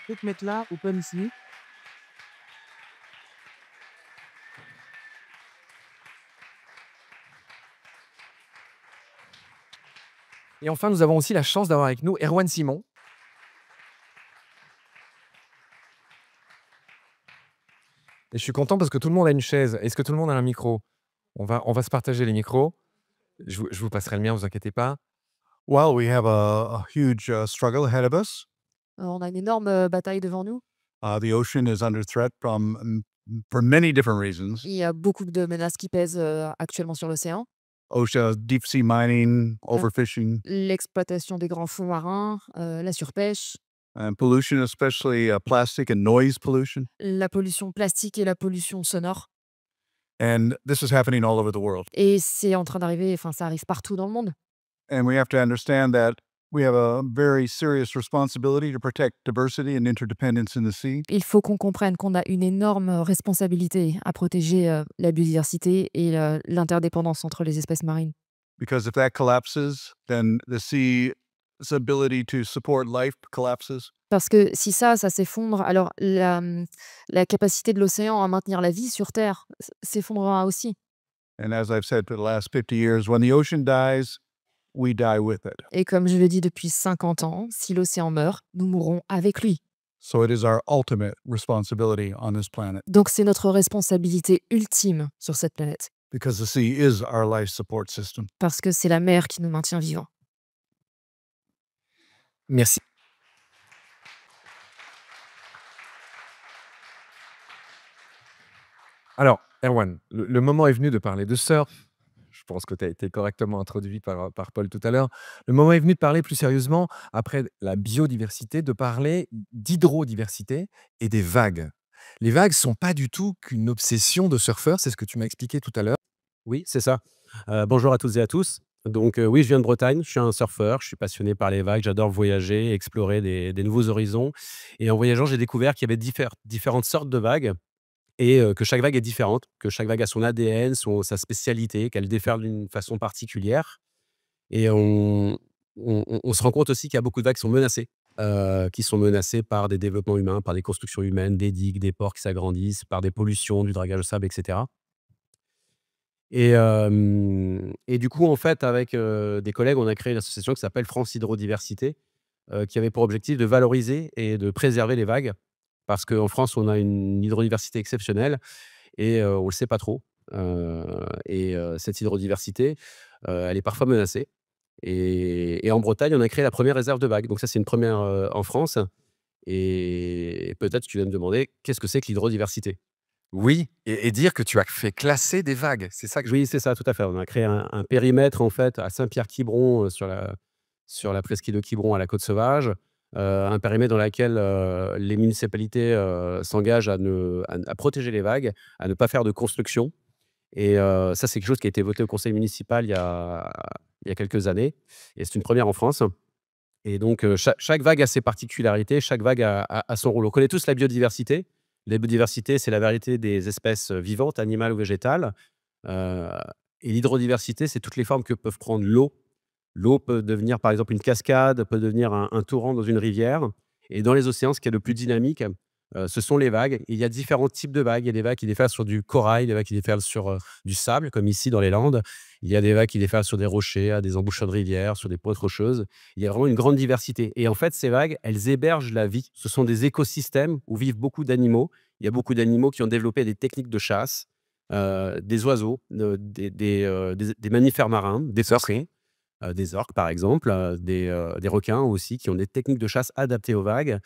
peux te mettre là, open ici. Et enfin, nous avons aussi la chance d'avoir avec nous Erwan Simon. Et je suis content parce que tout le monde a une chaise. Est-ce que tout le monde a un micro? On va se partager les micros. Je vous passerai le mien, vous inquiétez pas. Well, we have a huge struggle ahead of us. On a une énorme, bataille devant nous. The ocean is under threat for many different reasons. Il y a beaucoup de menaces qui pèsent, actuellement sur l'océan. OSHA, deep sea mining, overfishing, L'exploitation des grands fonds marins, la surpêche, and pollution, especially plastic and noise pollution. la pollution plastique et la pollution sonore. And this is happening all over the world. Et c'est en train d'arriver, enfin, ça arrive partout dans le monde. And we have to understand that we have a very serious responsibility to protect diversity and interdependence in the sea. Il faut qu'on comprenne qu'on a une énorme, responsabilité à protéger, la biodiversité et l'interdépendance entre les espèces marines. Because if that collapses, then the sea's ability to support life collapses. Parce que si ça s'effondre, alors la capacité de l'océan à maintenir la vie sur terre s'effondrera aussi. And as I've said for the last 50 years, when the ocean dies, we die with it. Et comme je le dis depuis 50 ans, si l'océan meurt, nous mourrons avec lui. So it is our ultimate responsibility on this planet Donc c'est notre responsabilité ultime sur cette planète, because the sea is our life support system. parce que c'est la mer qui nous maintient vivants. Merci. Alors, Erwan, le moment est venu de parler de surf. Je pense que tu as été correctement introduit par Paul tout à l'heure. Le moment est venu de parler plus sérieusement, après la biodiversité, de parler d'hydrodiversité et des vagues. Les vagues sont pas du tout qu'une obsession de surfeurs, c'est ce que tu m'as expliqué tout à l'heure. Oui, c'est ça. Bonjour à toutes et à tous. Donc oui, je viens de Bretagne, je suis un surfeur, je suis passionné par les vagues, j'adore voyager, explorer des nouveaux horizons. Et en voyageant, j'ai découvert qu'il y avait différentes sortes de vagues et que chaque vague est différente, que chaque vague a son ADN, sa spécialité, qu'elle déferle d'une façon particulière. Et on se rend compte aussi qu'il y a beaucoup de vagues qui sont menacées par des développements humains, par des constructions humaines, des digues, des ports qui s'agrandissent, par des pollutions, du dragage au sable, etc. Et du coup, en fait, avec, des collègues, on a créé une association qui s'appelle France Hydrodiversité, qui avait pour objectif de valoriser et de préserver les vagues. Parce qu'en France, on a une hydrodiversité exceptionnelle et on le sait pas trop. Cette hydrodiversité, elle est parfois menacée et en Bretagne, on a créé la première réserve de vagues. Donc ça, c'est une première en France et peut-être tu vas me demander: «Qu'est-ce que c'est que l'hydrodiversité?» Oui, et dire que tu as fait classer des vagues, c'est ça que je... Oui, c'est ça, tout à fait. On a créé un périmètre, en fait, à Saint-Pierre-Quiberon, sur la presqu'île de Quiberon, à la Côte Sauvage. Un périmètre dans lequel les municipalités s'engagent à protéger les vagues, à ne pas faire de construction. Et ça, c'est quelque chose qui a été voté au conseil municipal il y a quelques années. Et c'est une première en France. Et donc, chaque vague a ses particularités, chaque vague a son rôle. On connaît tous la biodiversité. La biodiversité, c'est la variété des espèces vivantes, animales ou végétales. Heu et l'hydrodiversité, c'est toutes les formes que peuvent prendre l'eau. L'eau peut devenir, par exemple, une cascade, peut devenir un torrent dans une rivière. Et dans les océans, ce qui est le plus dynamique, ce sont les vagues. Il y a différents types de vagues. Il y a des vagues qui déferlent sur du corail, des vagues qui déferlent sur, du sable, comme ici dans les Landes. Il y a des vagues qui déferlent sur des rochers, à des embouchures de rivières, sur des pointes rocheuses. Il y a vraiment une grande diversité et en fait, ces vagues, elles hébergent la vie. Ce sont des écosystèmes où vivent beaucoup d'animaux. Il y a beaucoup d'animaux qui ont développé des techniques de chasse, des oiseaux, des mammifères marins, des poissons, des orques par exemple, des requins aussi qui ont des techniques de chasse adaptées aux vagues.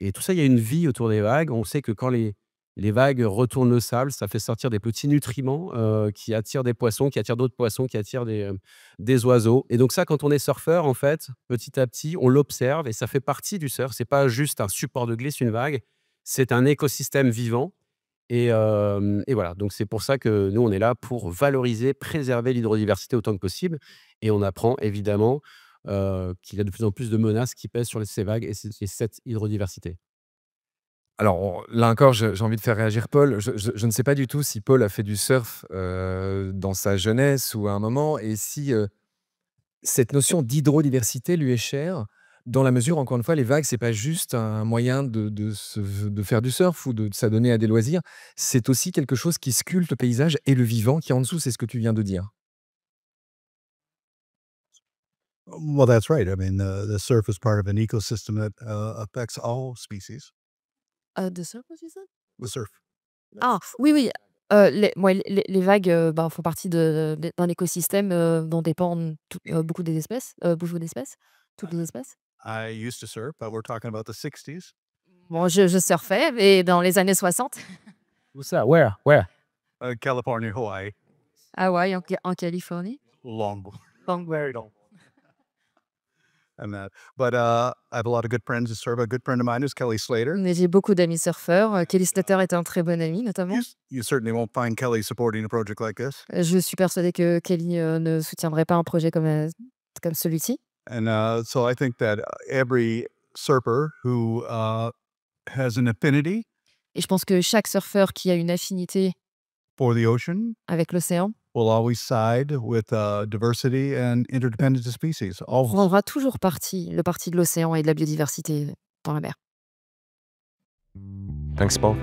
Et tout ça, il y a une vie autour des vagues. On sait que quand les vagues retournent le sable, ça fait sortir des petits nutriments, qui attirent des poissons, qui attirent d'autres poissons, qui attirent des oiseaux. Et donc ça, quand on est surfeur, en fait, petit à petit, on l'observe et ça fait partie du surf. C'est pas juste un support de glisse, une vague, c'est un écosystème vivant. Et voilà, donc c'est pour ça que nous, on est là pour valoriser, préserver l'hydrodiversité autant que possible. Et on apprend évidemment qu'il y a de plus en plus de menaces qui pèsent sur ces vagues et cette hydrodiversité. Alors, là encore, j'ai envie de faire réagir Paul. Je ne sais pas du tout si Paul a fait du surf dans sa jeunesse ou à un moment, et si cette notion d'hydrodiversité lui est chère. dans la mesure, encore une fois, les vagues, c'est pas juste un moyen de faire du surf ou de s'adonner à des loisirs, c'est aussi quelque chose qui sculpte le paysage et le vivant qui est en dessous, c'est ce que tu viens de dire. Well, that's right. I mean, the surf is part of an ecosystem that affects all species. The surf, what you said? The surf. Ah! Oui, oui, les vagues, ben, font partie d'un écosystème, dont dépendent beaucoup des espèces, beaucoup d'espèces, toutes les espèces. I used to surf, but we're talking about the 60s. Bon, je surfais, mais dans les années 60. Où ça? Where? Where? California, Hawaii, Hawaï, en Californie. long, Donc very long. And that, but I have a lot of good friends who surf. A good friend of mine is Kelly Slater. mais j'ai beaucoup d'amis surfeurs. Kelly Slater est un très bon ami, notamment. You certainly won't find Kelly supporting a project like this. Je suis persuadée que Kelly, ne soutiendrait pas un projet comme celui-ci. And so I think that every surfer who has an affinity Et je pense que chaque surfeur qui a une affinité for the ocean avec l'océan will always side with diversity and interdependence of species. prendra toujours le parti de l'océan et de la biodiversité dans la mer. Thanks, Paul.